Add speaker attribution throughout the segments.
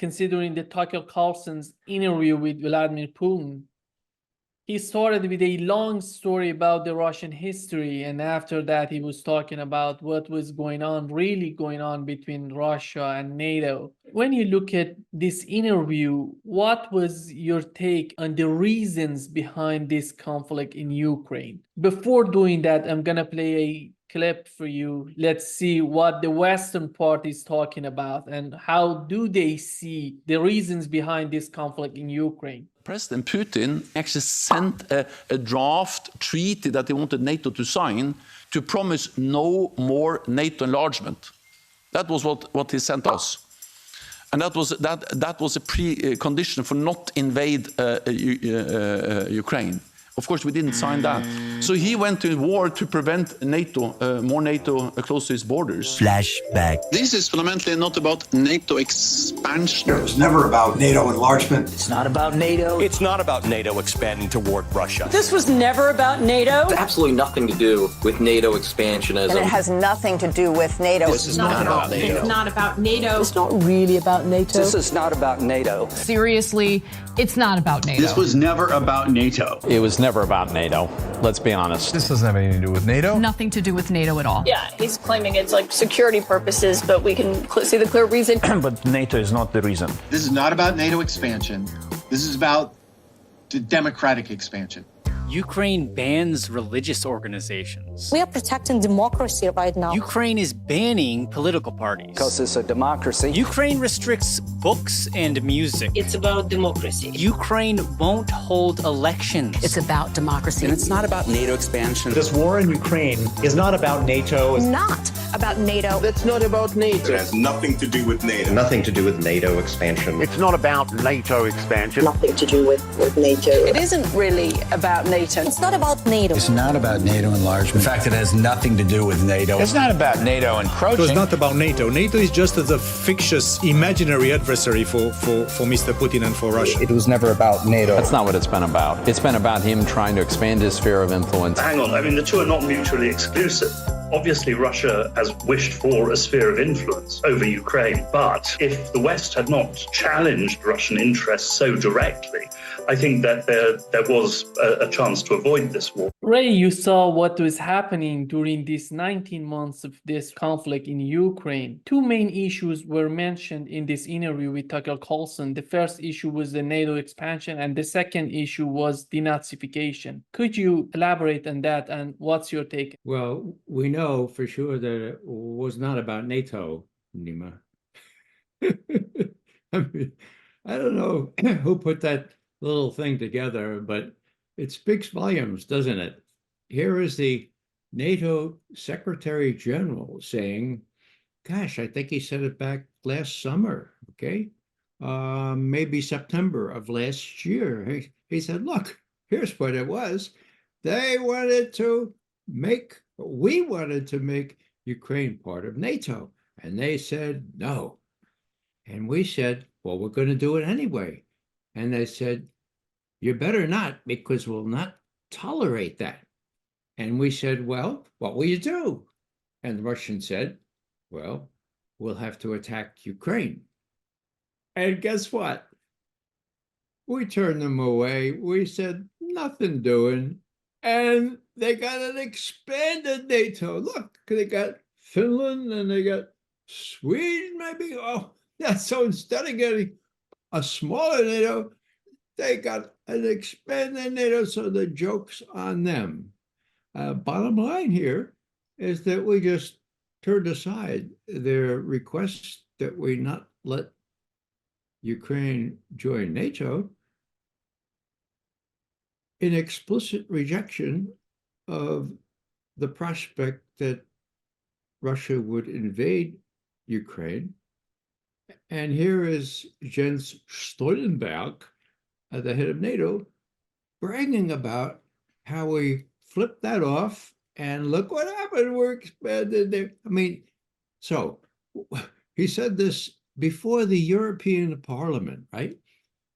Speaker 1: considering the Tucker Carlson's interview with Vladimir Putin. He started with a long story about the Russian history, and after that he was talking about what was really going on between Russia and NATO. When you look at this interview, what was your take on the reasons behind this conflict in Ukraine? Before doing that, I'm gonna play a clip for you. Let's see what the Western part is talking about and how do they see the reasons behind this conflict in Ukraine.
Speaker 2: President Putin actually sent a draft treaty that he wanted NATO to sign to promise no more NATO enlargement. That was what he sent us. And that was a precondition for not invade Ukraine. Of course, we didn't sign that. So he went to war to prevent NATO, more NATO close to his borders.
Speaker 3: Flashback.
Speaker 2: This is fundamentally not about NATO expansion.
Speaker 4: It was never about NATO enlargement.
Speaker 3: It's not about NATO.
Speaker 5: It's not about NATO expanding toward Russia.
Speaker 6: This was never about NATO.
Speaker 7: It's absolutely nothing to do with NATO expansionism.
Speaker 8: And it has nothing to do with NATO.
Speaker 5: This is not about NATO.
Speaker 6: It's not about NATO.
Speaker 8: It's not really about NATO.
Speaker 7: This is not about NATO.
Speaker 9: Seriously, it's not about NATO.
Speaker 10: This was never about NATO.
Speaker 5: It was never about NATO. Let's be honest.
Speaker 11: This doesn't have anything to do with NATO.
Speaker 9: Nothing to do with NATO at all.
Speaker 6: Yeah, he's claiming it's like security purposes, but we can see the clear reason.
Speaker 11: But NATO is not the reason.
Speaker 10: This is not about NATO expansion. This is about the democratic expansion.
Speaker 12: Ukraine bans religious organizations.
Speaker 8: We are protecting democracy right now.
Speaker 12: Ukraine is banning political parties.
Speaker 7: Because it's a democracy.
Speaker 12: Ukraine restricts books and music.
Speaker 6: It's about democracy.
Speaker 12: Ukraine won't hold elections.
Speaker 9: It's about democracy.
Speaker 7: And it's not about NATO expansion.
Speaker 5: This war in Ukraine is not about NATO.
Speaker 8: It's not about NATO.
Speaker 7: That's not about NATO.
Speaker 13: It has nothing to do with NATO.
Speaker 3: Nothing to do with NATO expansion.
Speaker 5: It's not about NATO expansion.
Speaker 8: Nothing to do with NATO.
Speaker 6: It isn't really about NATO.
Speaker 8: It's not about NATO.
Speaker 3: It's not about NATO enlargement. In fact, it has nothing to do with NATO.
Speaker 5: It's not about NATO encroaching.
Speaker 11: It's not about NATO. NATO is just a fictitious, imaginary adversary for Mr. Putin and for Russia.
Speaker 3: It was never about NATO.
Speaker 5: That's not what it's been about. It's been about him trying to expand his sphere of influence.
Speaker 13: Hang on, I mean, the two are not mutually exclusive. Obviously, Russia has wished for a sphere of influence over Ukraine, but if the West had not challenged Russian interests so directly, I think that there was a chance to avoid this war.
Speaker 1: Ray, you saw what was happening during these 19 months of this conflict in Ukraine. Two main issues were mentioned in this interview with Tucker Carlson. The first issue was the NATO expansion, and the second issue was denazification. Could you elaborate on that, and what's your take?
Speaker 14: Well, we know for sure that it was not about NATO, Nima. I mean, I don't know who put that little thing together, but it speaks volumes, doesn't it? Here is the NATO Secretary General saying, gosh, I think he said it back last summer, okay? Maybe September of last year. He said, look, here's what it was. We wanted to make Ukraine part of NATO. And they said, no. And we said, well, we're going to do it anyway. And they said, you better not, because we'll not tolerate that. And we said, well, what will you do? And the Russians said, well, we'll have to attack Ukraine. And guess what? We turned them away. We said, nothing doing. And they got an expanded NATO. Look, they got Finland and they got Sweden, maybe. Oh, yeah. So instead of getting a smaller NATO, they got an expanded NATO. So the joke's on them. Bottom line here is that we just turned aside their request that we not let Ukraine join NATO in explicit rejection of the prospect that Russia would invade Ukraine. And here is Jens Stoltenberg, the head of NATO, bragging about how we flipped that off and look what happened, we're expanded there. I mean, so he said this before the European Parliament, right?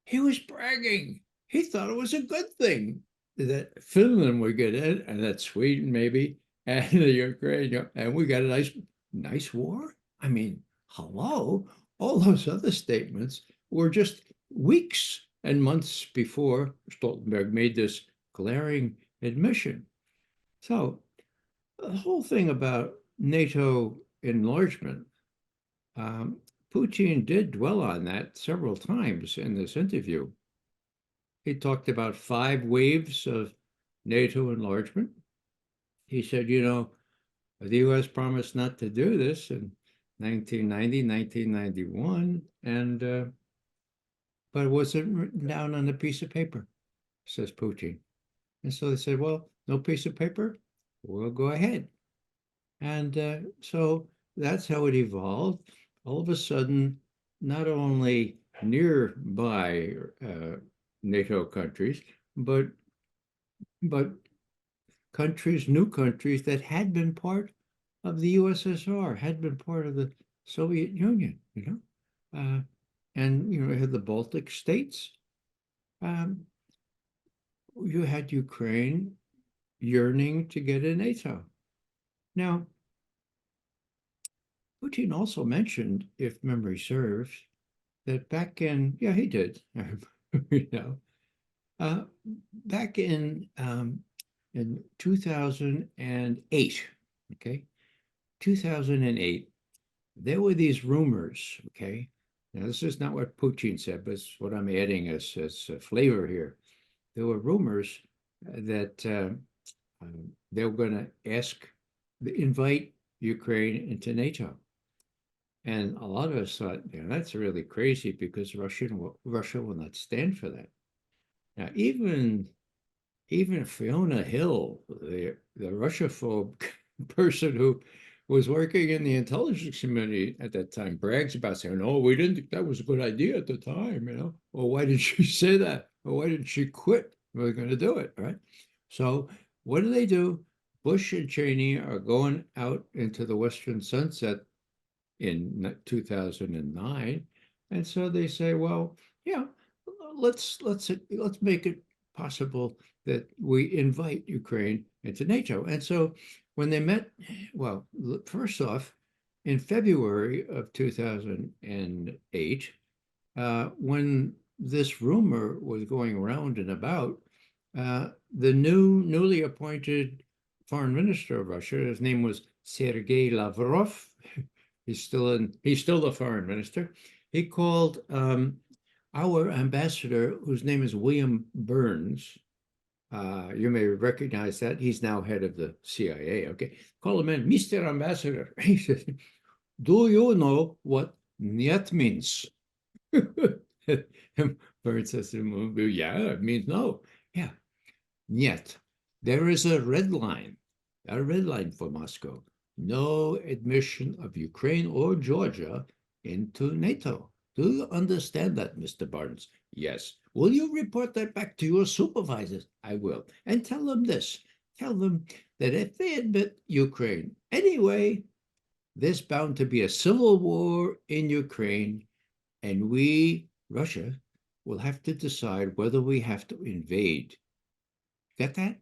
Speaker 14: He was bragging. He thought it was a good thing that Finland would get in, and that Sweden maybe, and the Ukraine, and we got a nice war. I mean, hello, all those other statements were just weeks and months before Stoltenberg made this glaring admission. So the whole thing about NATO enlargement, Putin did dwell on that several times in this interview. He talked about 5 waves of NATO enlargement. He said, you know, the U.S. promised not to do this in 1990, 1991, and but it wasn't written down on a piece of paper, says Putin. And so they said, well, no piece of paper, we'll go ahead. And so that's how it evolved. All of a sudden, not only nearby NATO countries, but countries, new countries that had been part of the USSR, had been part of the Soviet Union, you know, and you know, you had the Baltic states. You had Ukraine yearning to get in NATO. Now, Putin also mentioned, if memory serves, that back in, yeah, he did, you know, back in 2008, okay, 2008, there were these rumors, okay. Now, this is not what Putin said, but it's what I'm adding as flavor here. There were rumors that they were going to invite Ukraine into NATO. And a lot of us thought, you know, that's really crazy because Russia will not stand for that. Now, even Fiona Hill, the Russophobe person who was working in the intelligence committee at that time, brags about saying, "Oh, we didn't think that was a good idea at the time," you know. Well, why did she say that? Well, why didn't she quit? We're going to do it, right? So what do? Bush and Cheney are going out into the Western sunset in 2009, and so they say, well, yeah, let's make it possible that we invite Ukraine into NATO. And so when they met, well, first off, in February of 2008, when this rumor was going around and about, the newly appointed foreign minister of Russia, his name was Sergei Lavrov. He's still the foreign minister. He called our ambassador, whose name is William Burns. You may recognize that. He's now head of the CIA. Okay, call him in, Mr. Ambassador. He said, "Do you know what "niet" means?" Burns says, "Yeah, it means no." Yeah, "niet." There is a red line for Moscow. No admission of Ukraine or Georgia into NATO. Do you understand that, Mr. Barnes? Yes. Will you report that back to your supervisors? I will. And tell them this. Tell them that if they admit Ukraine anyway, there's bound to be a civil war in Ukraine, and we, Russia, will have to decide whether we have to invade. Get that?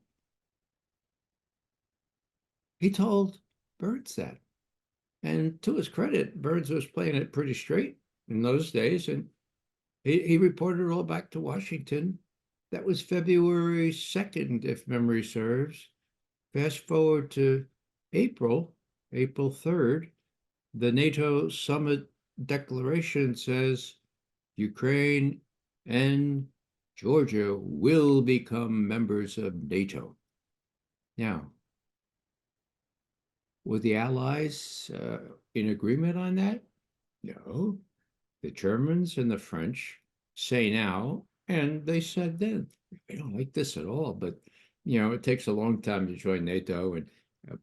Speaker 14: He told Burns that. And to his credit, Burns was playing it pretty straight in those days, and he reported it all back to Washington. That was February 2nd, if memory serves. Fast forward to April 3rd, the NATO summit declaration says Ukraine and Georgia will become members of NATO. Now, were the Allies in agreement on that? No. The Germans and the French say now, and they said then, we don't like this at all, but, you know, it takes a long time to join NATO, and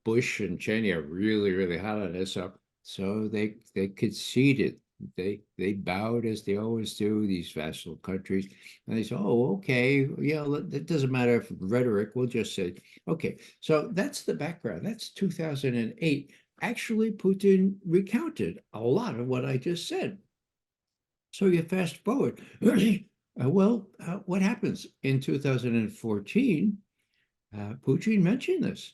Speaker 14: Bush and Cheney are really, really hot on this up. So they conceded. They bowed, as they always do, these vassal countries. And they said, oh, okay, yeah, it doesn't matter if rhetoric, we'll just say, okay. So that's the background. That's 2008. Actually, Putin recounted a lot of what I just said. So you fast forward. What happens? In 2014, Putin mentioned this,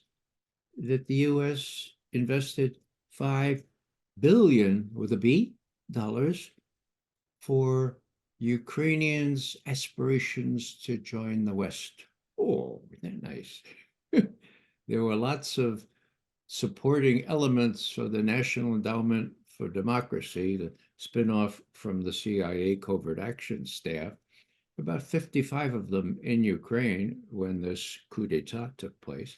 Speaker 14: that the U.S. invested $5 billion with a B dollars for Ukrainians' aspirations to join the West. Oh, they're nice. There were lots of supporting elements for the National Endowment for Democracy, the spinoff from the CIA Covert Action Staff, about 55 of them in Ukraine when this coup d'etat took place.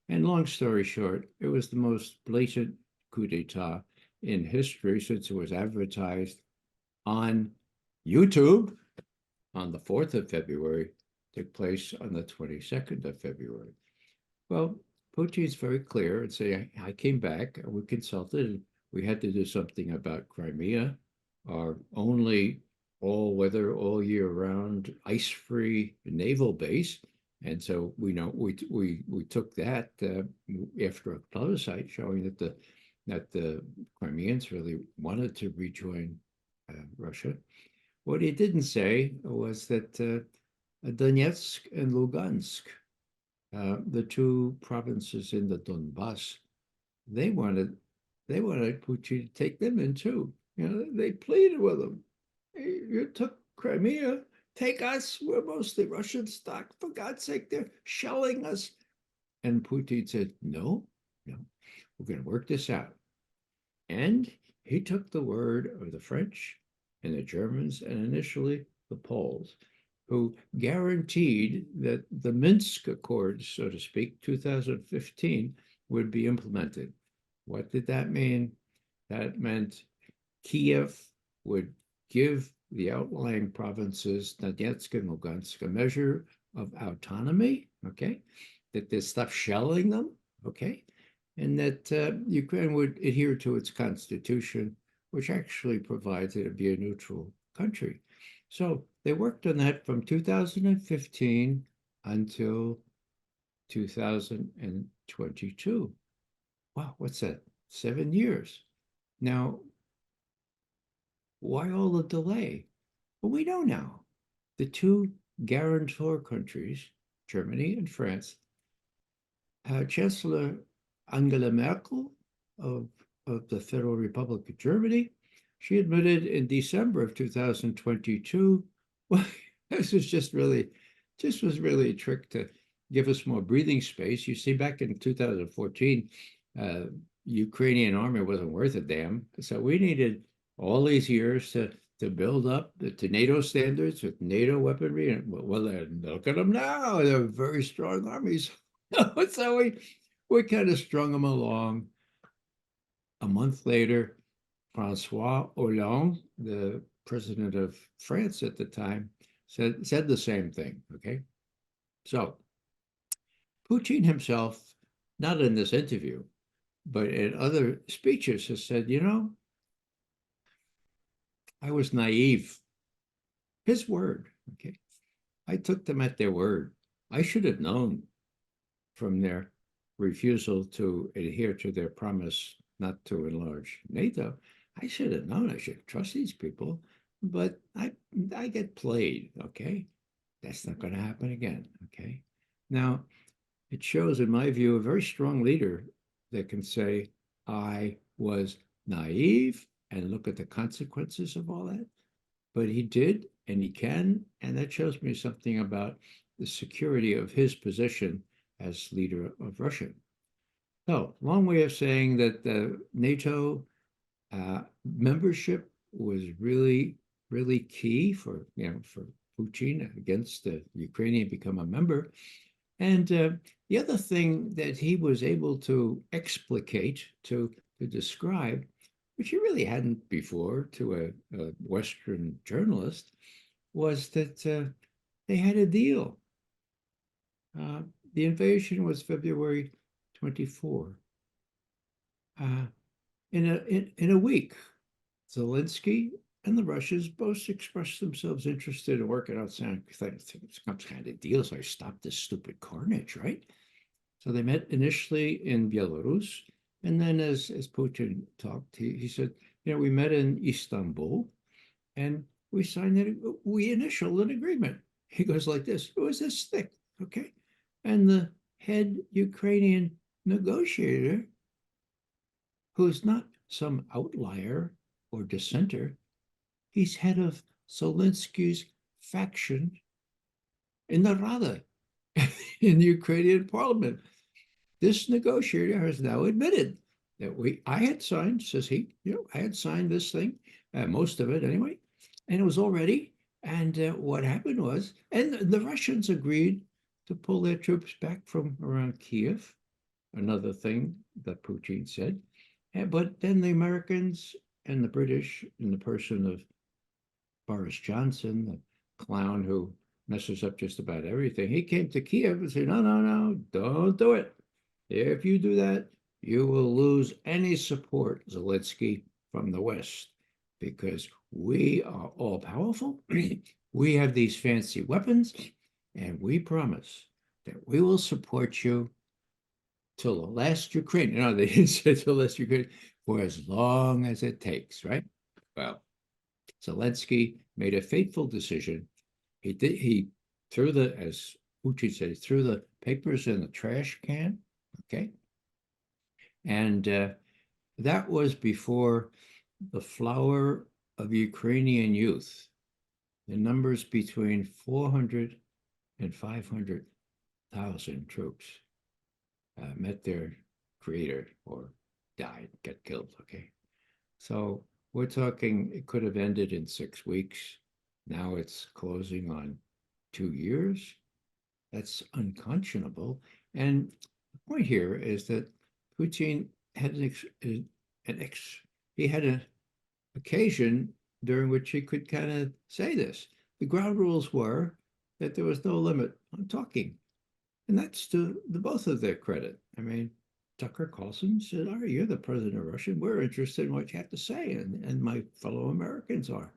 Speaker 14: And long story short, it was the most blatant coup d'etat in history since it was advertised on YouTube on the 4th of February, took place on the 22nd of February. Well, Putin's very clear and say, I came back and we consulted and we had to do something about Crimea, our only all-weather, all-year-round, ice-free naval base. And so we took that after a plebiscite showing that the Crimeans really wanted to rejoin Russia. What he didn't say was that Donetsk and Lugansk, the two provinces in the Donbass, they wanted Putin to take them in too. They pleaded with him. Hey, you took Crimea, take us. We're mostly Russian stock. For God's sake, they're shelling us. And Putin said, no, we're going to work this out. And he took the word of the French and the Germans and initially the Poles, who guaranteed that the Minsk Accords, so to speak, 2015, would be implemented. What did that mean? That meant Kiev would give the outlying provinces, Donetsk and Lugansk, a measure of autonomy, okay? That they stop shelling them, okay? And that Ukraine would adhere to its constitution, which actually provides it to be a neutral country. So they worked on that from 2015 until 2022. Wow, what's that? 7 years. Now, why all the delay? Well, we know now. The two guarantor countries, Germany and France, Chancellor Angela Merkel of the Federal Republic of Germany, she admitted in December of 2022, well, this was really a trick to give us more breathing space. You see, back in 2014, Ukrainian army wasn't worth a damn. So we needed all these years to build up to NATO standards with NATO weaponry. And well, look at them now. They're very strong armies. So we kind of strung them along. A month later, Francois Hollande, the president of France at the time, said the same thing, okay? So Putin himself, not in this interview, but in other speeches, has said, I was naive. His word, okay? I took them at their word. I should have known from their refusal to adhere to their promise not to enlarge NATO. I should have known. I should trust these people, but I get played, okay? That's not going to happen again, okay? Now, it shows, in my view, a very strong leader that can say, I was naive, and look at the consequences of all that. But he did, and he can, and that shows me something about the security of his position as leader of Russia. So, long way of saying that the NATO membership was really, really key for Putin against the Ukrainian become a member. And the other thing that he was able to explicate, to describe, which he really hadn't before to a Western journalist, was that they had a deal. The invasion was February 24. In a week, Zelensky and the Russians both expressed themselves interested in working out some kind of deal, so I stopped this stupid carnage, right? So they met initially in Belarus, and then as Putin talked, he said, we met in Istanbul, and we initialed an agreement. He goes like this, it was this thick, okay? And the head Ukrainian negotiator, who's not some outlier or dissenter, he's head of Zelensky's faction in the Rada in the Ukrainian parliament. This negotiator has now admitted that I had signed, says he, I had signed this thing, most of it anyway, and it was all ready. And what happened was, and the Russians agreed to pull their troops back from around Kiev, another thing that Putin said. But then the Americans and the British, in the person of Boris Johnson, the clown who messes up just about everything, he came to Kiev and said, no, don't do it. If you do that, you will lose any support, Zelensky, from the West, because we are all powerful. We have these fancy weapons, and we promise that we will support you till the last Ukraine. No, they didn't say till the last Ukraine, for as long as it takes, right? Well, Zelensky made a fateful decision. He threw as Putin said, he threw the papers in the trash can, okay? And that was before the flower of Ukrainian youth, the numbers between 400 and 500,000 troops met their creator or died, got killed, okay? So we're talking, it could have ended in 6 weeks. Now it's closing on 2 years. That's unconscionable. And the point here is that Putin had an occasion during which he could kind of say this. The ground rules were that there was no limit on talking. And that's to the both of their credit. I mean, Tucker Carlson said, all right, you're the president of Russia. We're interested in what you have to say, and my fellow Americans are.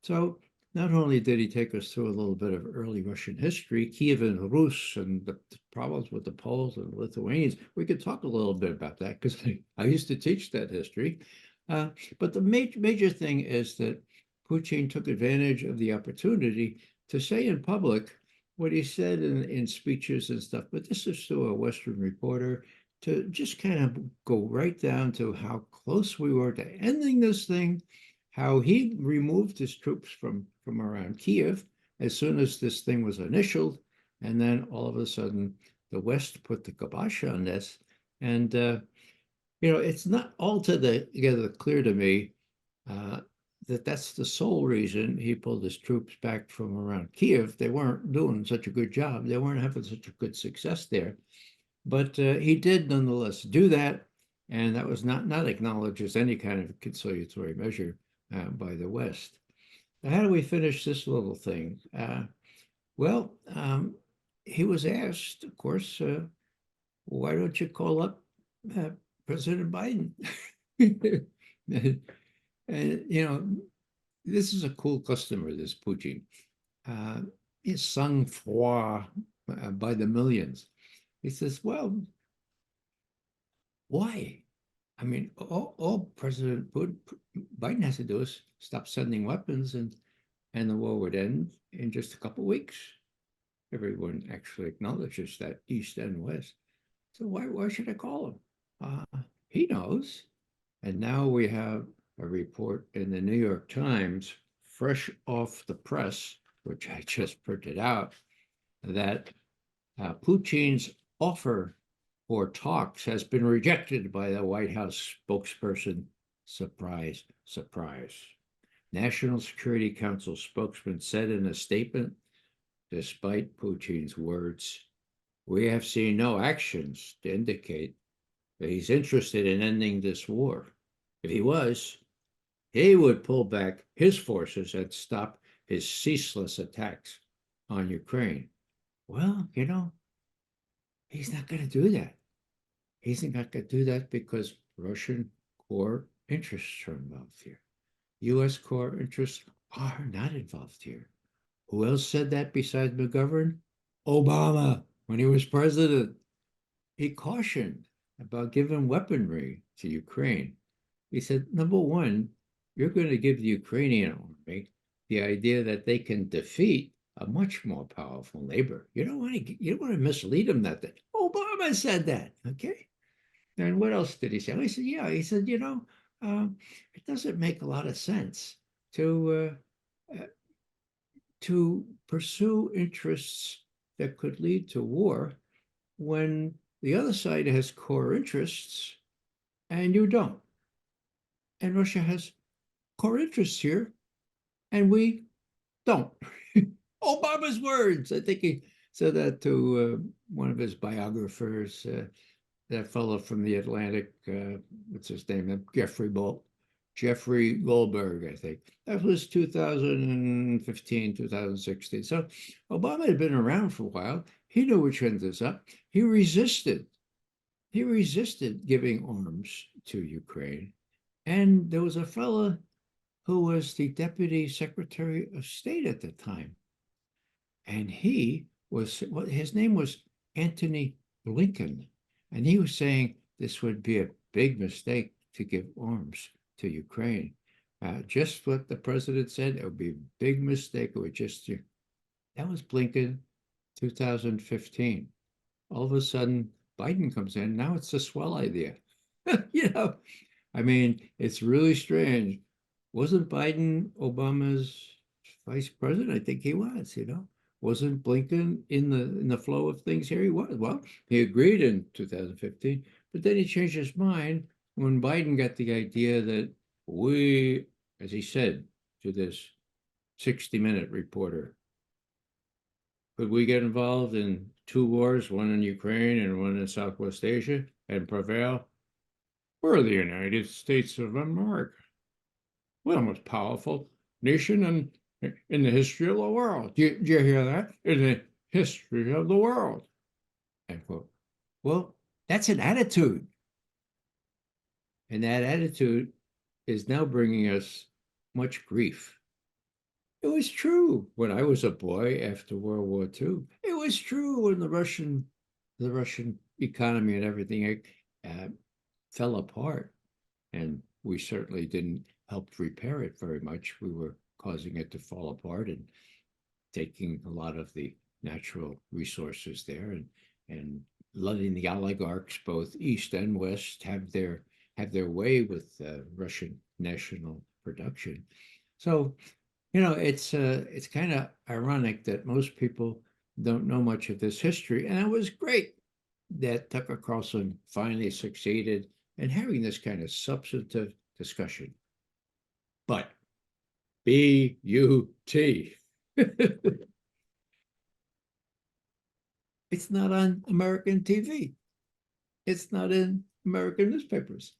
Speaker 14: So not only did he take us through a little bit of early Russian history, Kiev and Rus, and the problems with the Poles and the Lithuanians, we could talk a little bit about that because I used to teach that history. But the major thing is that Putin took advantage of the opportunity to say in public what he said in speeches and stuff, but this is through a Western reporter, to just kind of go right down to how close we were to ending this thing, how he removed his troops from around Kiev as soon as this thing was initialed, and then all of a sudden the West put the kibosh on this. And it's not altogether clear to me that that's the sole reason he pulled his troops back from around Kiev. They weren't doing such a good job. They weren't having such a good success there. But he did nonetheless do that, and that was not acknowledged as any kind of conciliatory measure by the West. Now, how do we finish this little thing? He was asked, of course, why don't you call up President Biden? And this is a cool customer, this Putin. He's sung froid by the millions. He says, well, why? I mean, all President Biden has to do is stop sending weapons and the war would end in just a couple of weeks. Everyone actually acknowledges that, East and West. So why should I call him? He knows. And now we have a report in the New York Times, fresh off the press, which I just printed out, that Putin's offer for talks has been rejected by the White House spokesperson. Surprise, surprise. National Security Council spokesman said in a statement, despite Putin's words, we have seen no actions to indicate that he's interested in ending this war. If he was, he would pull back his forces and stop his ceaseless attacks on Ukraine. Well, he's not going to do that. He's not going to do that because Russian core interests are involved here. U.S. core interests are not involved here. Who else said that besides McGovern? Obama, when he was president. He cautioned about giving weaponry to Ukraine. He said, number one, you're going to give the Ukrainian army the idea that they can defeat a much more powerful neighbor. You don't want to mislead them that Obama said that, okay? And what else did he say? He said, it doesn't make a lot of sense to to pursue interests that could lead to war when the other side has core interests and you don't. And Russia has core interests here and we don't. Obama's words. I think he said that to one of his biographers, that fellow from the Atlantic, what's his name? Jeffrey Goldberg, I think. That was 2015, 2016. So Obama had been around for a while. He knew which end is up. He resisted. He resisted giving arms to Ukraine. And there was a fellow who was the Deputy Secretary of State at the time. And he was, well, his name was Antony Blinken. And he was saying this would be a big mistake to give arms to Ukraine. Just what the president said, it would be a big mistake. It would just, that was Blinken, 2015. All of a sudden, Biden comes in. Now it's a swell idea. I mean, it's really strange. Wasn't Biden Obama's vice president? I think he was, Wasn't Blinken in the flow of things here? He was. Well, he agreed in 2015, but then he changed his mind when Biden got the idea that we, as he said to this 60-minute reporter, could we get involved in two wars, one in Ukraine and one in Southwest Asia, and prevail? We're the United States of America. We're the most powerful nation in the history of the world. Did you hear that? In the history of the world. End quote. Well, that's an attitude. And that attitude is now bringing us much grief. It was true when I was a boy after World War II. It was true when the Russian economy and everything fell apart. And we certainly didn't help repair it very much. We were causing it to fall apart and taking a lot of the natural resources there and letting the oligarchs, both East and West, have their way with Russian national production. So, it's kind of ironic that most people don't know much of this history. And it was great that Tucker Carlson finally succeeded in having this kind of substantive discussion. But B-U-T. It's not on American TV. It's not in American newspapers.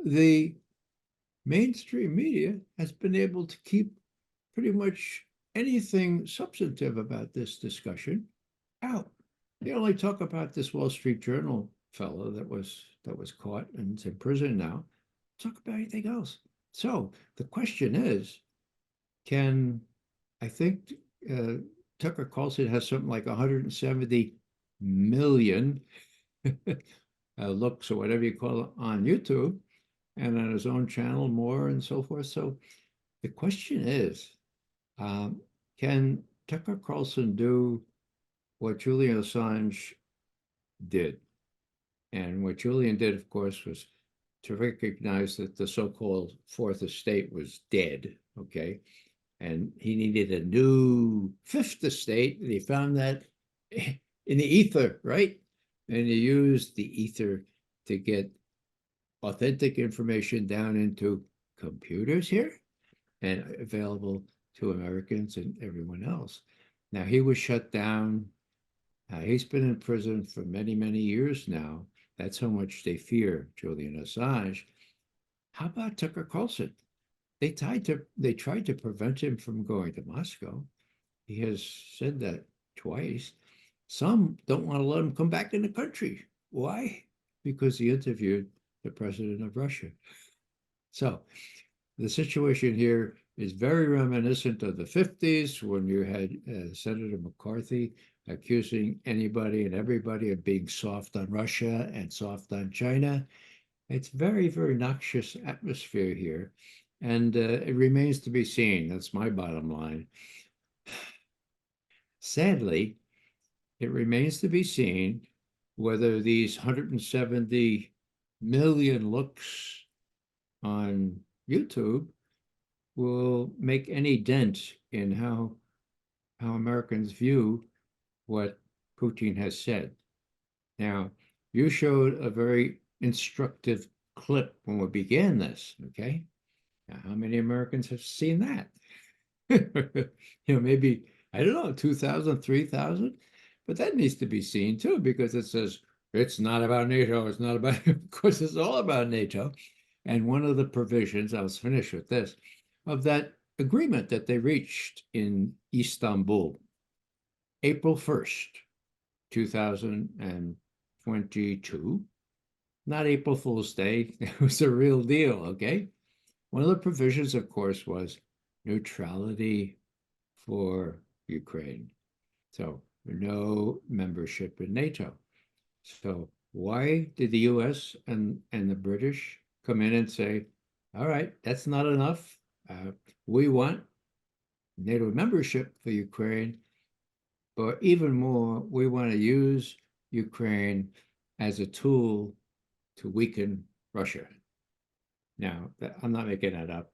Speaker 14: The mainstream media has been able to keep pretty much anything substantive about this discussion out. They only talk about this Wall Street Journal fellow that was caught and is in prison now. Talk about anything else. So the question is, I think Tucker Carlson has something like 170 million looks or whatever you call it on YouTube, and on his own channel more and so forth. So the question is, can Tucker Carlson do what Julian Assange did? And what Julian did, of course, was to recognize that the so-called Fourth Estate was dead, okay? And he needed a new Fifth Estate, and he found that in the ether, right? And he used the ether to get authentic information down into computers here and available to Americans and everyone else. Now, he was shut down. He's been in prison for many, many years now. That's how much they fear Julian Assange. How about Tucker Carlson? They tried to prevent him from going to Moscow. He has said that twice. Some don't want to let him come back in the country. Why? Because he interviewed the president of Russia. So the situation here is very reminiscent of the 50s when you had Senator McCarthy accusing anybody and everybody of being soft on Russia and soft on China. It's very, very noxious atmosphere here. And it remains to be seen. That's my bottom line. Sadly, it remains to be seen whether these 170 million looks on YouTube will make any dent in how how Americans view what Putin has said. Now, you showed a very instructive clip when we began this, okay? Now, how many Americans have seen that? Maybe, I don't know, 2,000, 3,000? But that needs to be seen too, because it says, it's not about NATO, it's not about, of course, it's all about NATO. And one of the provisions, I'll finish with this, of that agreement that they reached in Istanbul, April 1st, 2022, not April Fool's Day, it was a real deal, okay? One of the provisions, of course, was neutrality for Ukraine. So no membership in NATO. So why did the US and the British come in and say, all right, that's not enough. We want NATO membership for Ukraine, but even more, we want to use Ukraine as a tool to weaken Russia. Now, I'm not making that up.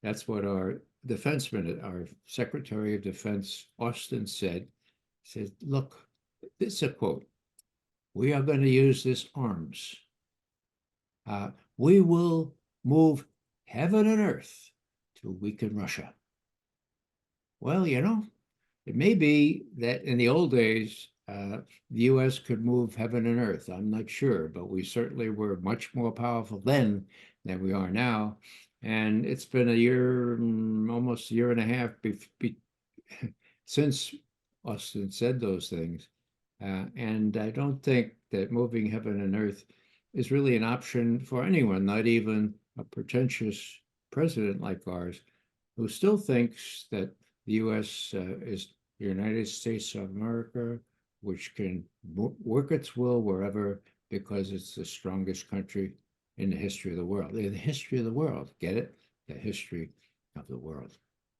Speaker 14: That's what our defenseman, our Secretary of Defense, Austin, said. He said, look, this is a quote. We are going to use this arms. We will move heaven and earth to weaken Russia. Well, it may be that in the old days, the US could move heaven and earth. I'm not sure, but we certainly were much more powerful then than we are now. And it's been a year, almost a year and a half since Austin said those things. And I don't think that moving heaven and earth is really an option for anyone, not even a pretentious president like ours, who still thinks that the US is the United States of America, which can work its will wherever because it's the strongest country in the history of the world. In the history of the world, get it? The history of the world.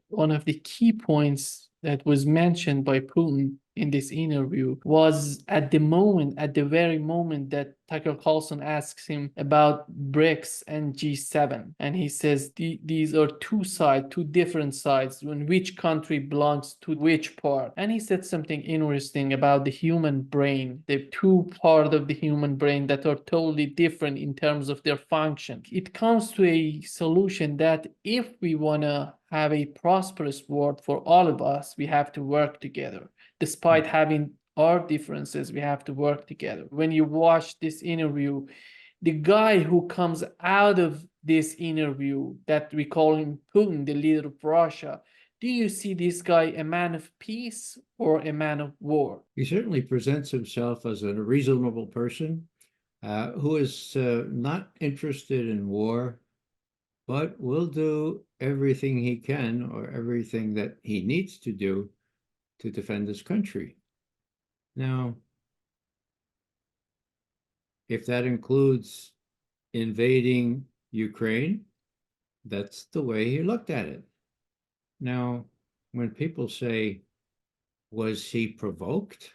Speaker 1: One of the key points that was mentioned by Putin in this interview was at the very moment that Tucker Carlson asks him about BRICS and G7. And he says these are two different sides, when which country belongs to which part. And he said something interesting about the human brain, the two parts of the human brain that are totally different in terms of their function. It comes to a solution that if we want to have a prosperous world for all of us, we have to work together. Despite having our differences, we have to work together. When you watch this interview, the guy who comes out of this interview, that we call him Putin, the leader of Russia, do you see this guy a man of peace or a man of war?
Speaker 14: He certainly presents himself as a reasonable person who is not interested in war, but will do everything he can or everything that he needs to do to defend his country. Now, if that includes invading Ukraine, that's the way he looked at it. Now, when people say, was he provoked?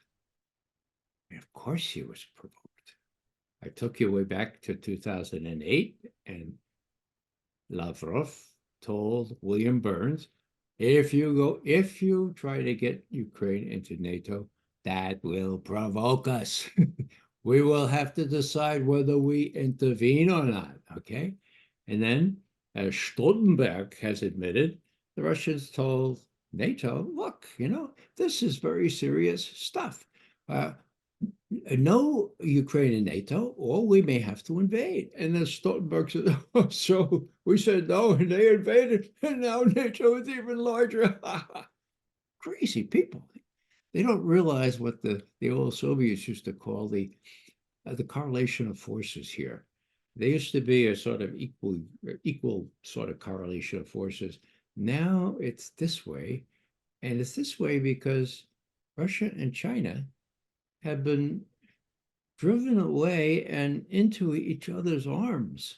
Speaker 14: Of course he was provoked. I took you way back to 2008, and Lavrov told William Burns, if you try to get Ukraine into NATO, that will provoke us. We will have to decide whether we intervene or not, okay? And then, as Stoltenberg has admitted, the Russians told NATO, look, this is very serious stuff. No Ukraine in NATO, or we may have to invade. And then Stoltenberg said, oh, so we said no, and they invaded, and now NATO is even larger. Crazy people. They don't realize what the old Soviets used to call the correlation of forces here. There used to be a sort of equal sort of correlation of forces. Now it's this way, and it's this way because Russia and China have been driven away and into each other's arms.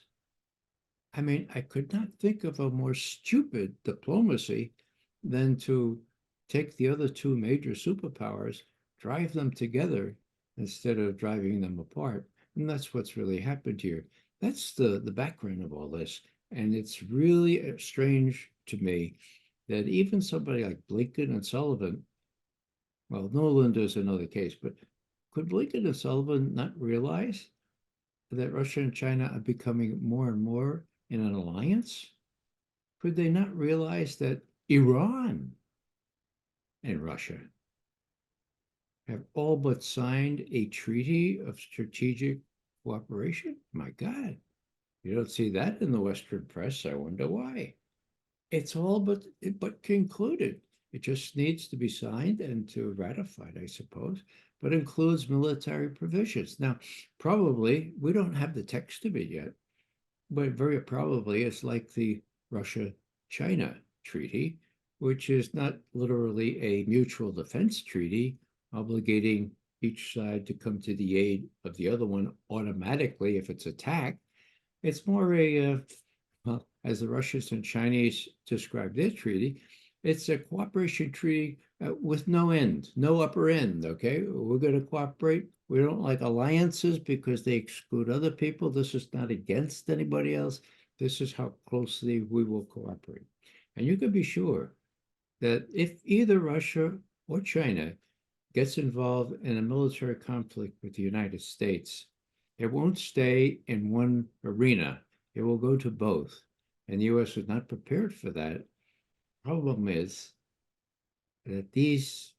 Speaker 14: I mean, I could not think of a more stupid diplomacy than to take the other two major superpowers, drive them together instead of driving them apart. And that's what's really happened here. That's the background of all this. And it's really strange to me that even somebody like Blinken and Sullivan Well, Noland is another case, but could Lincoln and Sullivan not realize that Russia and China are becoming more and more in an alliance? Could they not realize that Iran and Russia have all but signed a treaty of strategic cooperation? My God, you don't see that in the Western press. I wonder why. It's all but concluded. It just needs to be signed and to ratified, I suppose, but includes military provisions. Now, probably we don't have the text of it yet, but very probably it's like the Russia-China treaty, which is not literally a mutual defense treaty obligating each side to come to the aid of the other one automatically if it's attacked. It's more a, well, as the Russians and Chinese describe their treaty, it's a cooperation treaty with no end, no upper end, okay? We're going to cooperate. We don't like alliances because they exclude other people. This is not against anybody else. This is how closely we will cooperate. And you can be sure that if either Russia or China gets involved in a military conflict with the United States, it won't stay in one arena. It will go to both. And the U.S. is not prepared for that. Problem is that these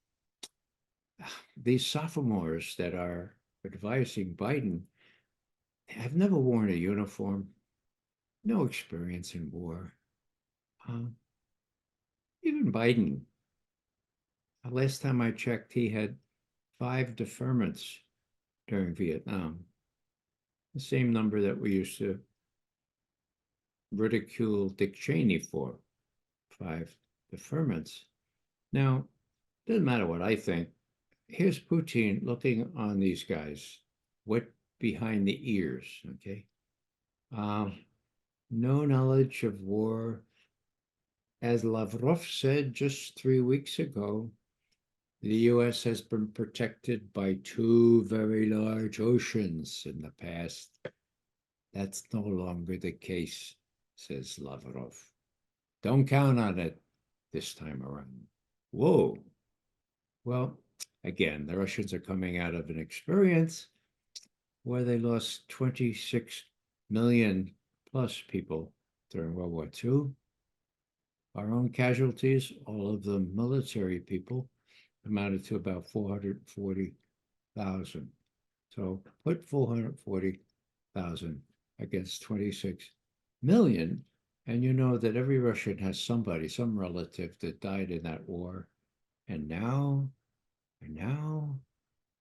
Speaker 14: sophomores that are advising Biden have never worn a uniform, no experience in war. Even Biden, last time I checked, he had 5 deferments during Vietnam, the same number that we used to ridicule Dick Cheney for. 5 deferments. Now, doesn't matter what I think. Here's Putin looking on these guys, wet behind the ears, okay? No knowledge of war. As Lavrov said just 3 weeks ago, the U.S. has been protected by 2 very large oceans in the past. That's no longer the case, says Lavrov. Don't count on it this time around. Whoa. Well, again, the Russians are coming out of an experience where they lost 26 million plus people during World War II. Our own casualties, all of the military people, amounted to about 440,000. So put 440,000 against 26 million, and you know that every Russian has somebody, some relative that died in that war. And now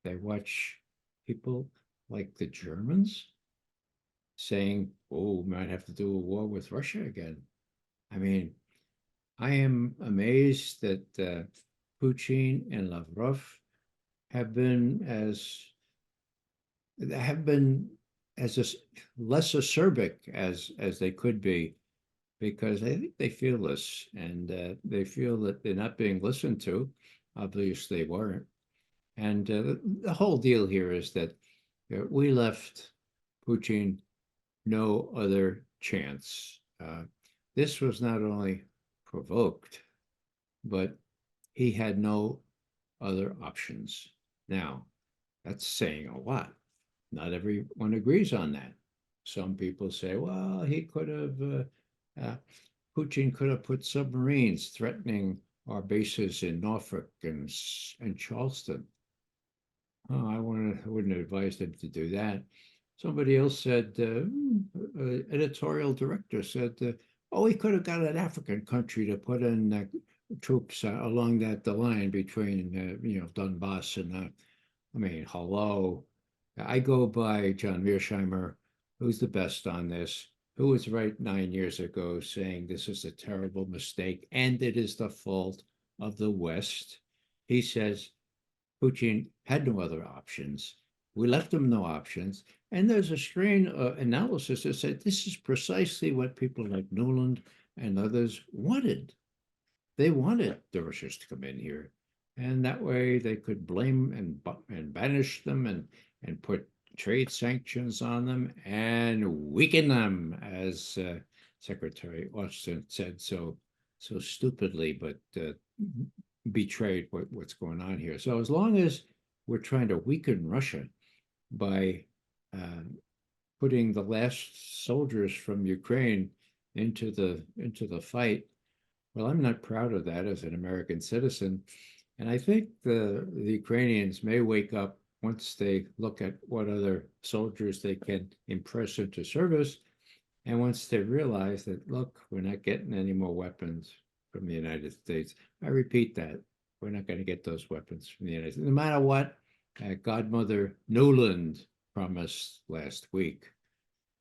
Speaker 14: they watch people like the Germans saying, oh, we might have to do a war with Russia again. I mean, I am amazed that Putin and Lavrov have been as less acerbic as they could be, because I think they feel this, and they feel that they're not being listened to. Obviously, they weren't. And the whole deal here is that we left Putin no other chance. This was not only provoked, but he had no other options. Now, that's saying a lot. Not everyone agrees on that. Some people say, well, he could have, Putin could have put submarines threatening our bases in Norfolk and Charleston. Oh, I wouldn't advise them to do that. Somebody else said, editorial director said, oh, he could have got an African country to put in troops along the line between, Donbass and, I mean, hello. I go by John Mearsheimer, who's the best on this, who was right 9 years ago saying this is a terrible mistake and it is the fault of the West. He says Putin had no other options. We left him no options. And there's a strain analysis that said this is precisely what people like Nuland and others wanted. They wanted the Russians to come in here. And that way they could blame and banish them and put trade sanctions on them and weaken them, as Secretary Austin said so stupidly, but betrayed what's going on here. So as long as we're trying to weaken Russia by putting the last soldiers from Ukraine into the fight, well, I'm not proud of that as an American citizen. And I think the Ukrainians may wake up once they look at what other soldiers they can impress into service. And once they realize that, look, we're not getting any more weapons from the United States. I repeat that. We're not going to get those weapons from the United States. No matter what Godmother Nuland promised last week.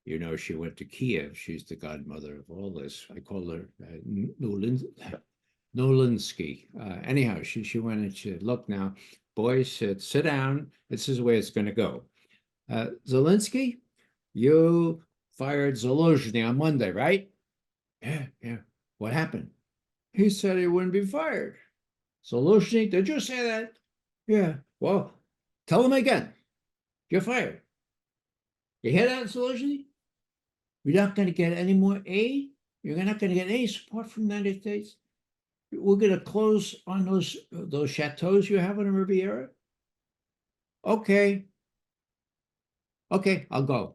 Speaker 14: You know, she went to Kiev. She's the godmother of all this. I call her Nolinsky. Anyhow, she went and she said, look now, boys, sit down. This is the way it's going to go. Zelensky, you fired Zaluzhny on Monday, right? Yeah. What happened? He said he wouldn't be fired. Zaluzhny, did you say that? Yeah. Well, tell him again. You're fired. You hear that, Zaluzhny? You're not going to get any more aid. You're not going to get any support from the United States. We're going to close on those chateaus you have on the Riviera. Okay, I'll go.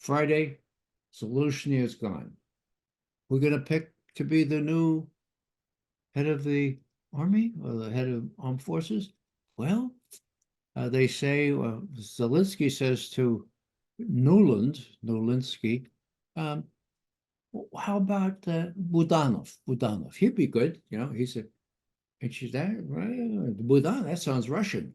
Speaker 14: Friday, Zaluzhny is gone. We're going to pick to be the new head of the army or the head of armed forces. They say, Zelensky says to Nolinsky, how about Budanov? He'd be good, you know. He said, and she's that right? Budanov, that sounds Russian.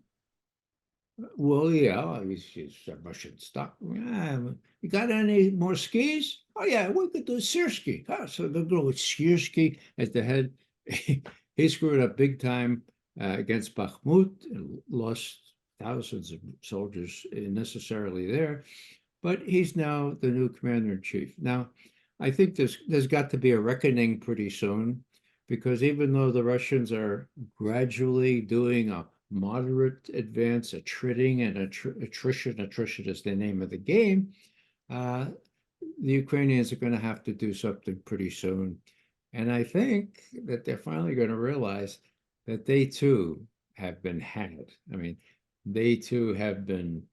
Speaker 14: Well, yeah, he's a Russian stock. You got any more skis? Oh yeah, we could do Siersky. So they'll go with Siersky as the head. He screwed up big time against Bakhmut and lost thousands of soldiers necessarily there. But he's now the new commander-in-chief. Now, I think there's got to be a reckoning pretty soon, because even though the Russians are gradually doing a moderate advance, attriting and attrition is the name of the game, the Ukrainians are going to have to do something pretty soon. And I think that they're finally going to realize that they too have been had. I mean, they too have been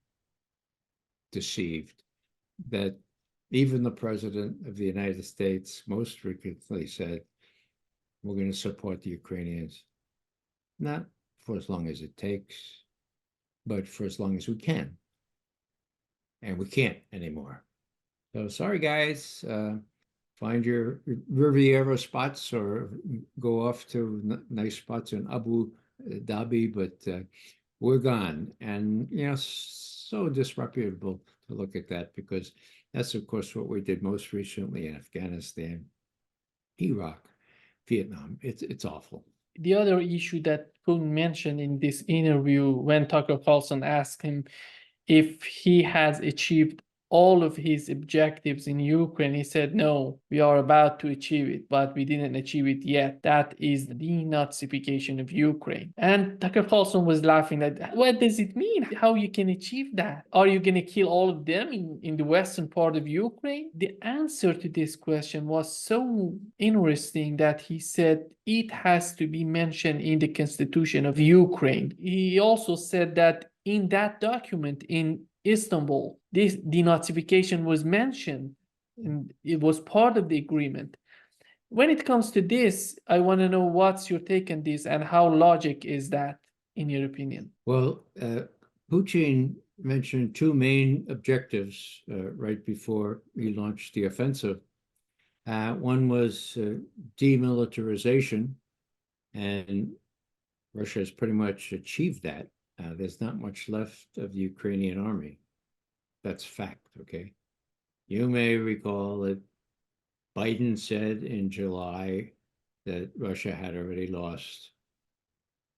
Speaker 14: deceived, that even the president of the United States most frequently said, we're going to support the Ukrainians, not for as long as it takes, but for as long as we can. And we can't anymore. So sorry, guys. Find your Riviera spots or go off to nice spots in Abu Dhabi, but we're gone. And, you know, so disreputable to look at that, because that's, of course, what we did most recently in Afghanistan, Iraq, Vietnam. It's awful.
Speaker 1: The other issue that Putin mentioned in this interview, when Tucker Carlson asked him if he has achieved all of his objectives in Ukraine, he said, no, we are about to achieve it, but we didn't achieve it yet. That is the denazification of Ukraine. And Tucker Carlson was laughing at, what does it mean? How you can achieve that? Are you going to kill all of them in the western part of Ukraine? The answer to this question was so interesting that he said it has to be mentioned in the Constitution of Ukraine. He also said that in that document in Istanbul, this denazification was mentioned, and it was part of the agreement. When it comes to this, I want to know what's your take on this and how logic is that, in your opinion?
Speaker 14: Well, Putin mentioned two main objectives right before he launched the offensive. One was demilitarization, and Russia has pretty much achieved that. There's not much left of the Ukrainian army. That's fact, okay? You may recall that Biden said in July that Russia had already lost.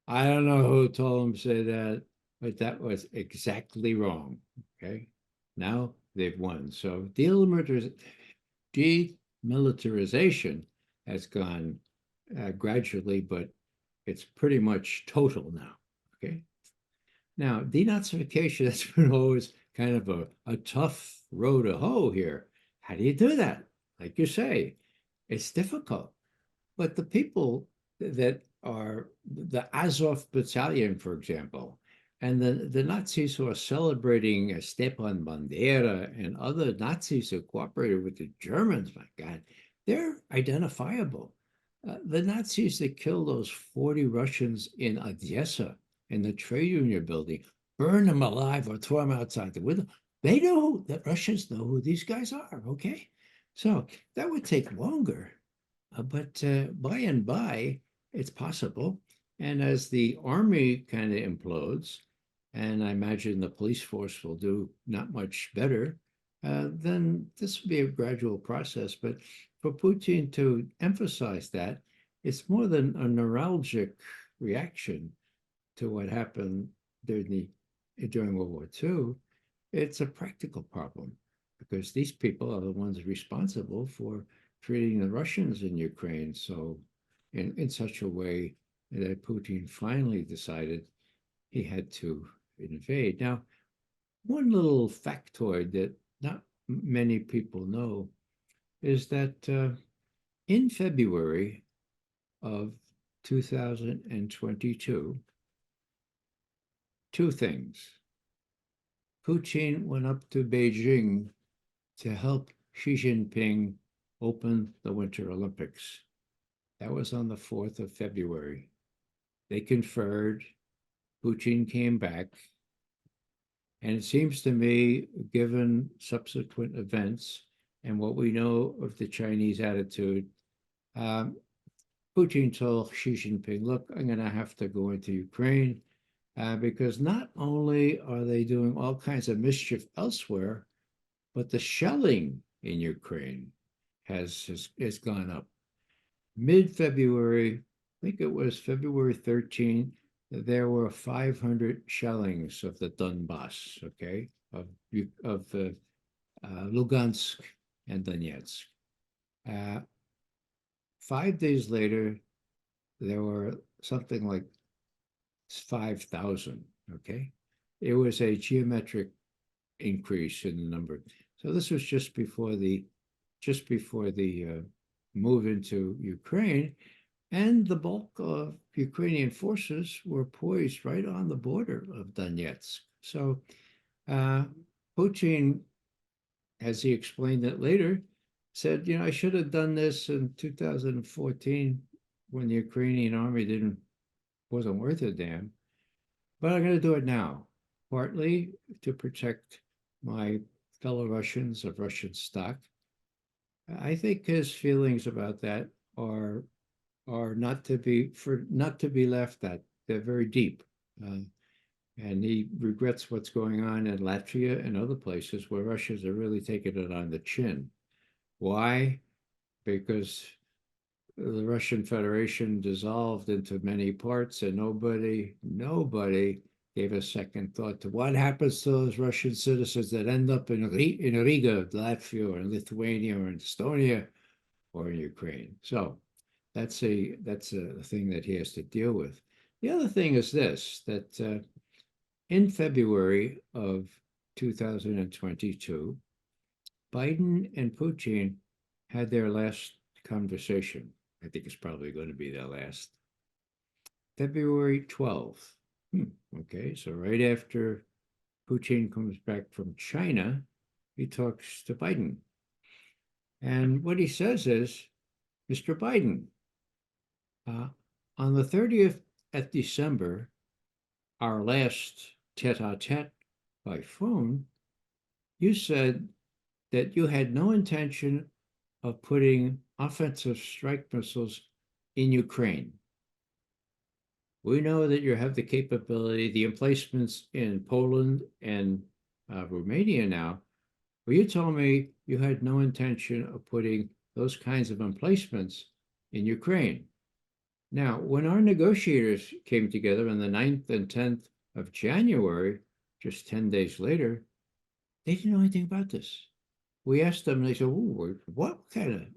Speaker 14: I don't know who told him to say that, but that was exactly wrong, okay? Now they've won. So demilitarization has gone gradually, but it's pretty much total now, okay? Now, denazification has been always kind of a tough row to hoe here. How do you do that? Like you say, it's difficult. But the people that are the Azov battalion, for example, and the Nazis who are celebrating Stepan Bandera and other Nazis who cooperated with the Germans, my God, they're identifiable. The Nazis that killed those 40 Russians in Odessa in the trade union building, burn them alive or throw them outside the window. They know that Russians know who these guys are, okay? So that would take longer, but by and by, it's possible. And as the army kind of implodes, and I imagine the police force will do not much better, then this will be a gradual process. But for Putin to emphasize that, it's more than a neuralgic reaction to what happened during World War II. It's a practical problem because these people are the ones responsible for treating the Russians in Ukraine so in such a way that Putin finally decided he had to invade. Now, one little factoid that not many people know is that in February of 2022, two things. Putin went up to Beijing to help Xi Jinping open the Winter Olympics. That was on the 4th of February. They conferred, Putin came back, and it seems to me, given subsequent events and what we know of the Chinese attitude, Putin told Xi Jinping, look, I'm going to have to go into Ukraine because not only are they doing all kinds of mischief elsewhere, but the shelling in Ukraine has gone up. Mid-February, I think it was February 13th, there were 500 shellings of the Donbass, okay, of Lugansk and Donetsk. 5 days later, there were something like 5,000, okay? It was a geometric increase in the number. So this was just before the move into Ukraine, and the bulk of Ukrainian forces were poised right on the border of Donetsk. So Putin, as he explained it later, said, you know, I should have done this in 2014 when the Ukrainian army wasn't worth a damn, but I'm going to do it now, partly to protect my fellow Russians of Russian stock. I think his feelings about that are not to be laughed at. They're very deep, and he regrets what's going on in Latvia and other places where Russians are really taking it on the chin. Why? Because the Russian Federation dissolved into many parts, and nobody gave a second thought to what happens to those Russian citizens that end up in Riga, Latvia, or in Lithuania, or in Estonia, or in Ukraine. So that's a thing that he has to deal with. The other thing is this, that in February of 2022, Biden and Putin had their last conversation. I think it's probably going to be their last. February 12th. Okay, so right after Putin comes back from China, he talks to Biden. And what he says is, Mr. Biden, on the 30th of December, our last tete-a-tete by phone, you said that you had no intention of putting offensive strike missiles in Ukraine. We know that you have the capability, the emplacements in Poland and Romania now, but you told me you had no intention of putting those kinds of emplacements in Ukraine. Now, when our negotiators came together on the 9th and 10th of January, just 10 days later, they didn't know anything about this. We asked them, and they said, "Ooh, what kind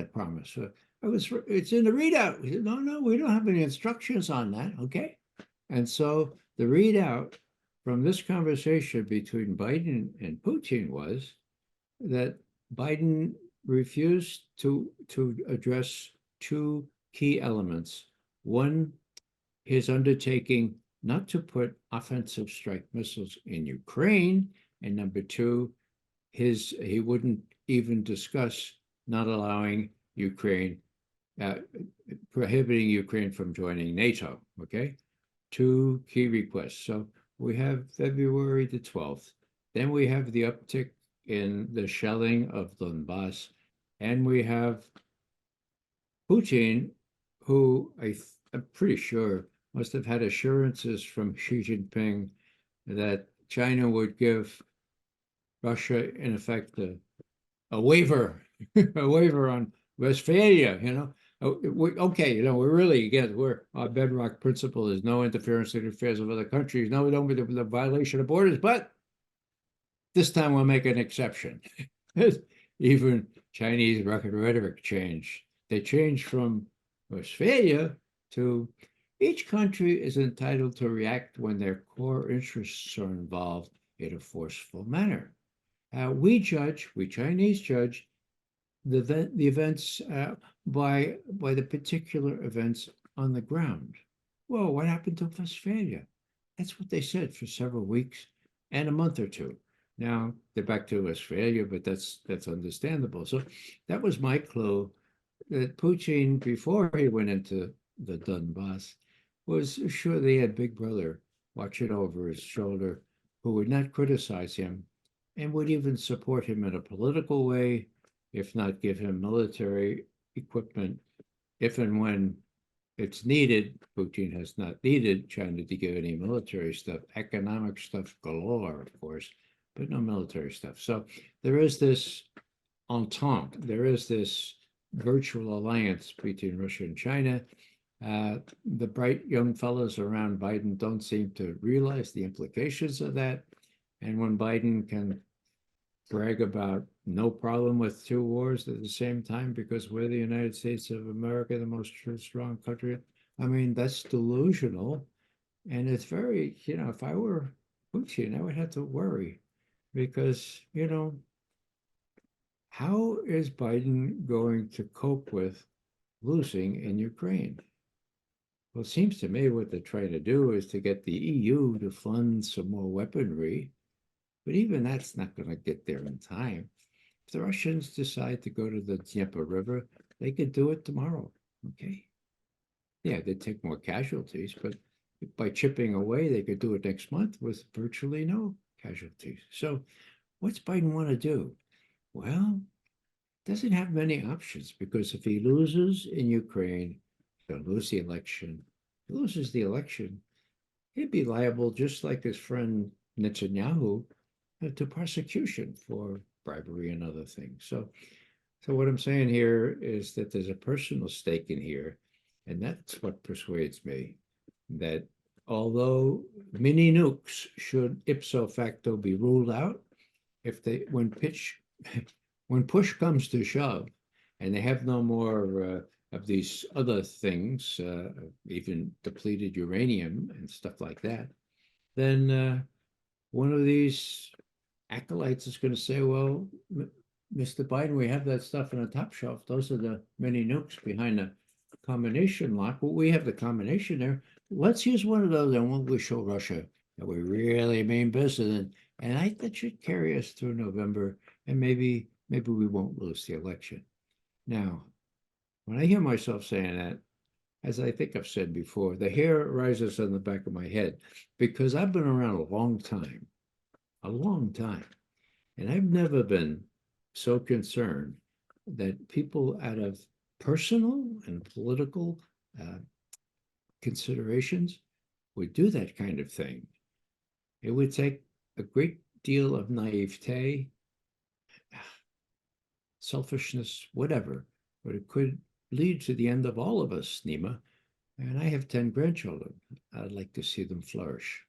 Speaker 14: of promise?" It's in the readout. We said, no, we don't have any instructions on that, okay? And so the readout from this conversation between Biden and Putin was that Biden refused to address two key elements. One, his undertaking not to put offensive strike missiles in Ukraine, and number two, he wouldn't even discuss not allowing Ukraine, prohibiting Ukraine from joining NATO. Okay, two key requests. So we have February the 12th. Then we have the uptick in the shelling of Donbass, and we have Putin, who I'm pretty sure must have had assurances from Xi Jinping that China would give Russia, in effect, a waiver, a waiver on Westphalia. Okay, we're really, again, our bedrock principle is no interference in the affairs of other countries, no, don't be the violation of borders, but this time we'll make an exception. Even Chinese rhetoric changed. They changed from Westphalia to each country is entitled to react when their core interests are involved in a forceful manner. We Chinese judge the events by the particular events on the ground. Well, what happened to Westphalia? That's what they said for several weeks and a month or two. Now they're back to Westphalia, but that's understandable. So that was my clue that Putin, before he went into the Donbass, was sure they had Big Brother watching over his shoulder, who would not criticize him and would even support him in a political way, if not give him military equipment, if and when it's needed. Putin has not needed China to give any military stuff, economic stuff galore, of course, but no military stuff. So there is this entente, there is this virtual alliance between Russia and China. The bright young fellows around Biden don't seem to realize the implications of that. And when Biden can brag about no problem with two wars at the same time because we're the United States of America, the most strong country, I mean, that's delusional. And it's very, if I were Putin, I would have to worry because, how is Biden going to cope with losing in Ukraine? Well, it seems to me what they're trying to do is to get the EU to fund some more weaponry, but even that's not going to get there in time. If the Russians decide to go to the Dnieper River, they could do it tomorrow, okay? Yeah, they'd take more casualties, but by chipping away, they could do it next month with virtually no casualties. So what's Biden want to do? Well, doesn't have many options because if he loses in Ukraine, he'll lose the election. If he loses the election, he'd be liable, just like his friend Netanyahu, to prosecution for bribery and other things. So what I'm saying here is that there's a personal stake in here, and that's what persuades me that although mini nukes should ipso facto be ruled out, when push comes to shove, and they have no more of these other things, even depleted uranium and stuff like that, then one of these acolytes is going to say, well, Mr. Biden, we have that stuff on the top shelf. Those are the mini nukes behind the combination lock. Well, we have the combination there. Let's use one of those and we'll show Russia that we really mean business. And I think that should carry us through November, and maybe we won't lose the election. Now, when I hear myself saying that, as I think I've said before, the hair rises on the back of my head because I've been around a long time, and I've never been so concerned that people out of personal and political considerations would do that kind of thing. It would take a great deal of naivete, selfishness, whatever, but it could lead to the end of all of us, Nima. And I have 10 grandchildren. I'd like to see them flourish.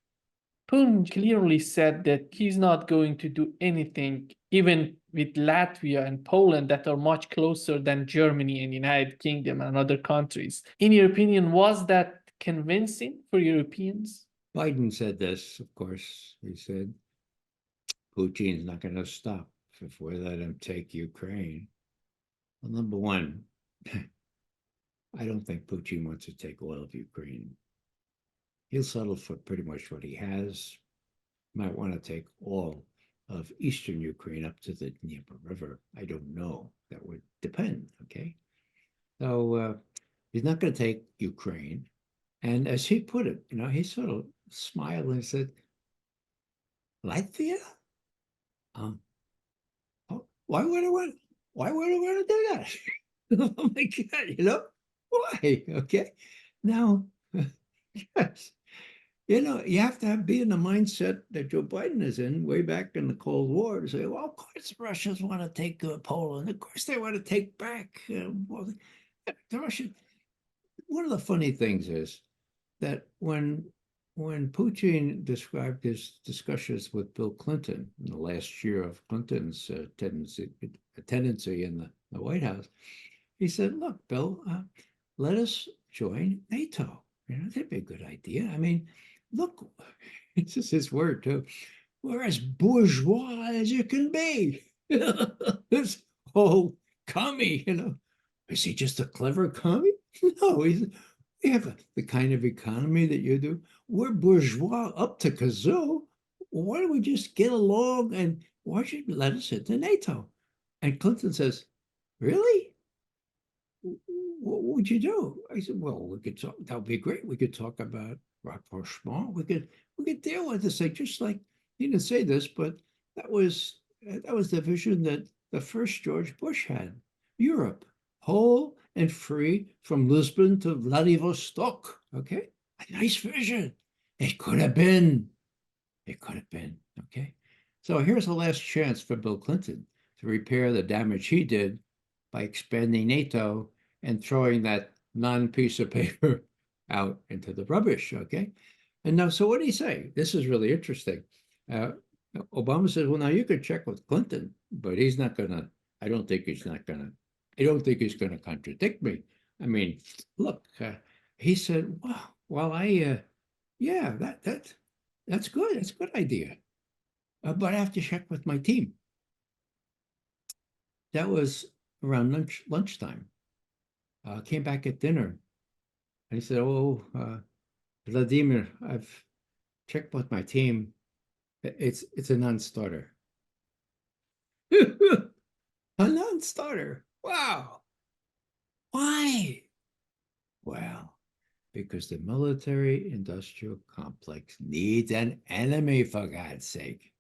Speaker 1: Putin clearly said that he's not going to do anything, even with Latvia and Poland, that are much closer than Germany and United Kingdom and other countries. In your opinion, was that convincing for Europeans?
Speaker 14: Biden said this, of course. He said, Putin's not going to stop if we let him take Ukraine. Well, number one, I don't think Putin wants to take all of Ukraine. He'll settle for pretty much what he has. Might want to take all of eastern Ukraine up to the Dnieper River. I don't know. That would depend, okay? So he's not going to take Ukraine. And as he put it, he sort of smiled and said, Latvia? Why would I want to do that? Oh my God, why? Okay. Now, yes, you have to be in the mindset that Joe Biden is in way back in the Cold War to say, well, of course, the Russians want to take Poland. Of course, they want to take back. Well, the Russians. One of the funny things is that when Putin described his discussions with Bill Clinton in the last year of Clinton's tendency in the White House, he said, look, Bill, let us join NATO. That'd be a good idea. I mean, look, this is his word too. We're as bourgeois as you can be. This whole commie, is he just a clever commie? No, we have the kind of economy that you do. We're bourgeois up to kazoo. Why don't we just get along and why should you let us into NATO? And Clinton says, really? What would you do? I said, well, we could talk. That would be great. We could talk about rapprochement. We could deal with this thing, just like he didn't say this, but that was the vision that the first George Bush had. Europe, whole and free from Lisbon to Vladivostok. Okay, a nice vision. It could have been. Okay. So here's the last chance for Bill Clinton to repair the damage he did by expanding NATO and throwing that non-piece of paper out into the rubbish, okay? And now, so what did he say? This is really interesting. Obama says, well, now you could check with Clinton, but he's not gonna, I don't think he's gonna contradict me. I mean, look, he said, well, yeah, that's good. That's a good idea. But I have to check with my team. That was around lunchtime. Came back at dinner. And he said, oh, Vladimir, I've checked with my team. It's a non-starter. A non-starter. Wow. Why? Well, because the military-industrial complex needs an enemy, for God's sake.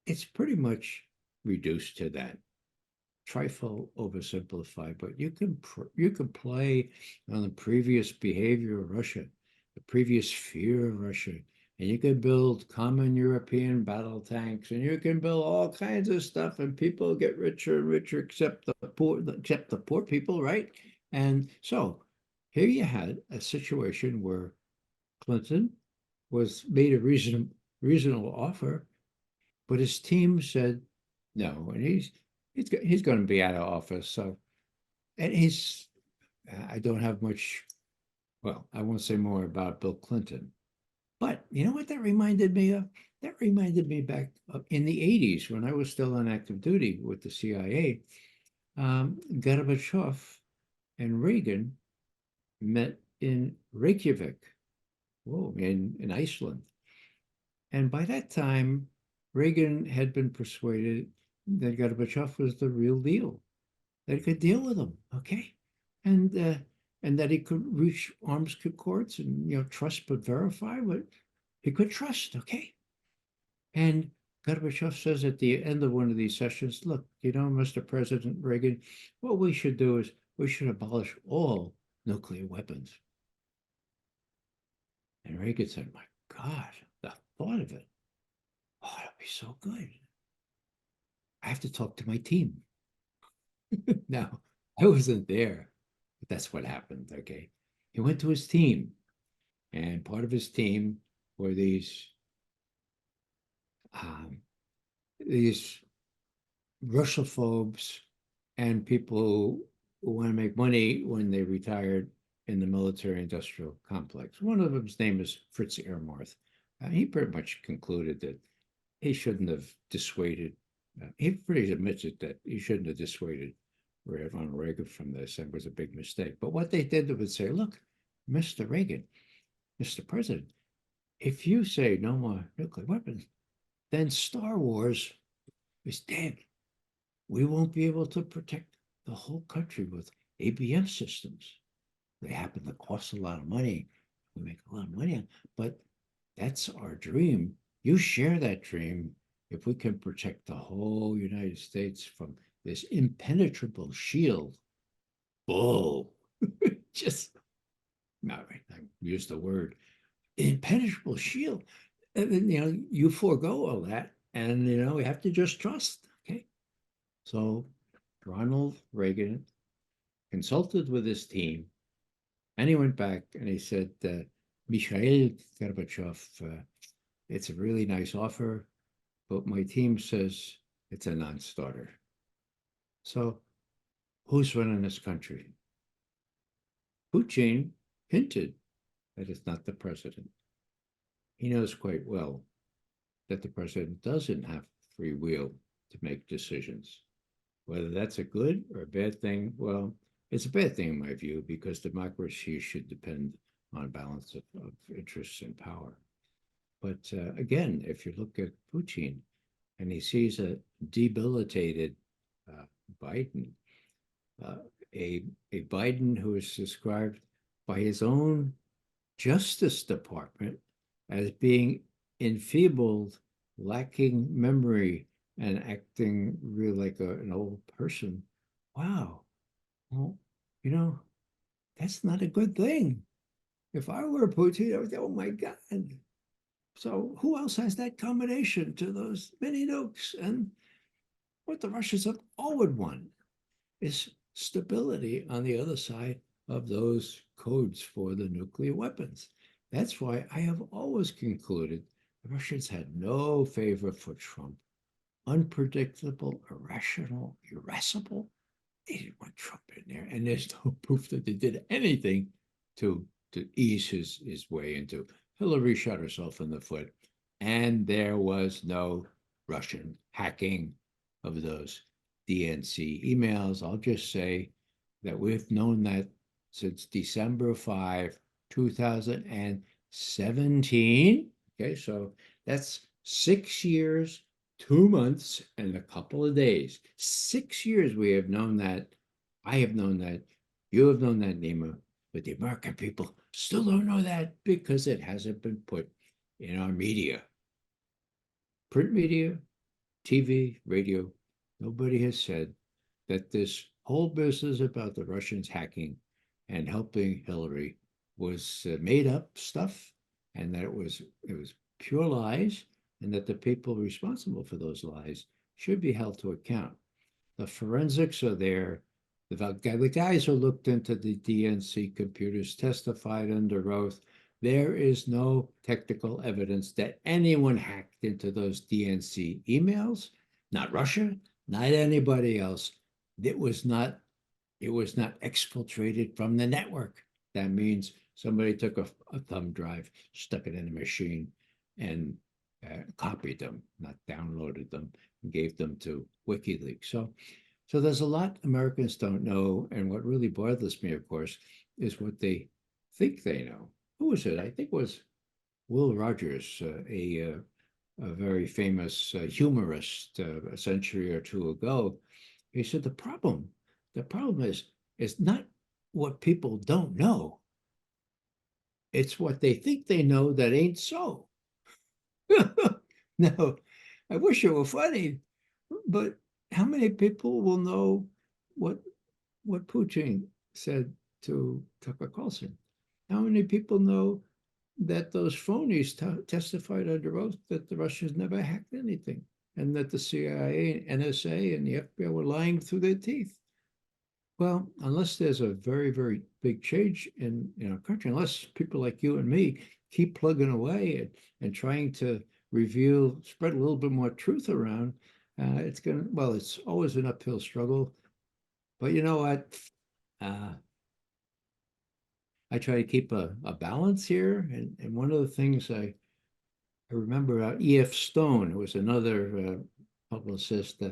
Speaker 14: It's pretty much reduced to that. Trifle oversimplified, but you can play on the previous behavior of Russia, the previous fear of Russia, and you can build common European battle tanks, and you can build all kinds of stuff, and people get richer and richer, except the poor people, right? And so here you had a situation where Clinton was made a reasonable offer, but his team said no, and he's going to be out of office. So, and I don't have much, well, I won't say more about Bill Clinton, but you know what that reminded me of? That reminded me back in the 80s when I was still on active duty with the CIA. Gorbachev and Reagan met in Reykjavik, in Iceland. And by that time, Reagan had been persuaded that Gorbachev was the real deal, that he could deal with him, okay? And that he could reach arms concords and, trust but verify, but he could trust, okay? And Gorbachev says at the end of one of these sessions, look, Mr. President Reagan, what we should do is we should abolish all nuclear weapons. And Reagan said, my God, the thought of it, that'd be so good. I have to talk to my team. Now, I wasn't there, but that's what happened, okay? He went to his team, and part of his team were these Russophobes and people who want to make money when they retired in the military-industrial complex. One of them's name is Fritz Ermarth. He pretty much concluded that he shouldn't have dissuaded. He pretty admits it that he shouldn't have dissuaded Ronald Reagan from this, and was a big mistake. But what they did was say, look, Mr. Reagan, Mr. President, if you say no more nuclear weapons, then Star Wars is dead. We won't be able to protect the whole country with ABM systems. They happen to cost a lot of money. We make a lot of money, but that's our dream. You share that dream. If we can protect the whole United States from this impenetrable shield, oh, just not right. I used the word impenetrable shield. And then, you forego all that, and we have to just trust. Okay, so Ronald Reagan consulted with his team, and he went back and he said, Mikhail Gorbachev, it's a really nice offer, but my team says it's a non-starter. So who's running this country? Putin hinted that it's not the president. He knows quite well that the president doesn't have free will to make decisions. Whether that's a good or a bad thing, well, it's a bad thing in my view, because democracy should depend on balance of interests and power. But again, if you look at Putin and he sees a debilitated Biden, a Biden who is described by his own Justice Department as being enfeebled, lacking memory, and acting really like an old person. Wow. Well, that's not a good thing. If I were Putin, I would say, oh my God. So who else has that combination to those mini nukes? And what the Russians have always won is stability on the other side of those codes for the nuclear weapons. That's why I have always concluded the Russians had no favor for Trump. Unpredictable, irrational, irascible. They didn't want Trump in there. And there's no proof that they did anything to ease his way into. Hillary shot herself in the foot. And there was no Russian hacking of those DNC emails. I'll just say that we've known that since December 5, 2017. Okay, so that's 6 years, 2 months, and a couple of days. 6 years we have known that. I have known that. You have known that, Nima. But the American people still don't know that because it hasn't been put in our media. Print media, TV, radio, nobody has said that this whole business about the Russians hacking and helping Hillary was made up stuff, and that it was pure lies, and that the people responsible for those lies should be held to account. The forensics are there. The guys who looked into the DNC computers testified under oath. There is no technical evidence that anyone hacked into those DNC emails, not Russia, not anybody else. It was not exfiltrated from the network. That means somebody took a thumb drive, stuck it in a machine, and copied them, not downloaded them, and gave them to WikiLeaks. So there's a lot Americans don't know, and what really bothers me, of course, is what they think they know. Who was it? I think it was Will Rogers, a very famous humorist a century or two ago. He said the problem is not what people don't know. It's what they think they know that ain't so. No, I wish it were funny, but how many people will know what Putin said to Tucker Carlson? How many people know that those phonies testified under oath that the Russians never hacked anything, and that the CIA, NSA, and the FBI were lying through their teeth? Well, unless there's a very, very big change in our country, unless people like you and me keep plugging away and trying to spread a little bit more truth around, it's always an uphill struggle. But you know what? I try to keep a balance here. And one of the things I remember, E.F. Stone, who was another publicist,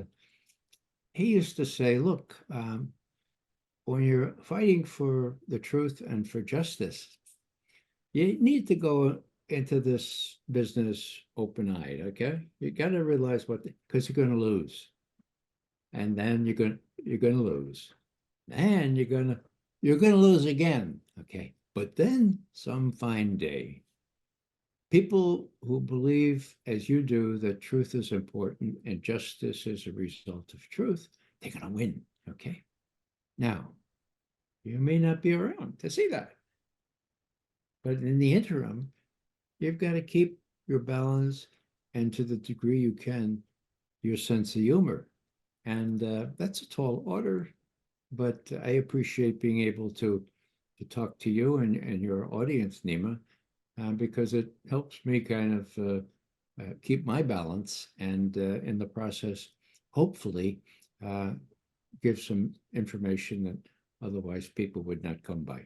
Speaker 14: he used to say, look, when you're fighting for the truth and for justice, you need to go into this business open-eyed, okay? You got to realize because you're going to lose. And then you're going to lose. And you're going to lose again, okay? But then some fine day, people who believe, as you do, that truth is important and justice is a result of truth, they're going to win, okay? Now, you may not be around to see that. But in the interim, you've got to keep your balance and, to the degree you can, your sense of humor. And that's a tall order, but I appreciate being able to talk to you and your audience, Nima, because it helps me kind of keep my balance and in the process, hopefully, give some information that otherwise people would not come by.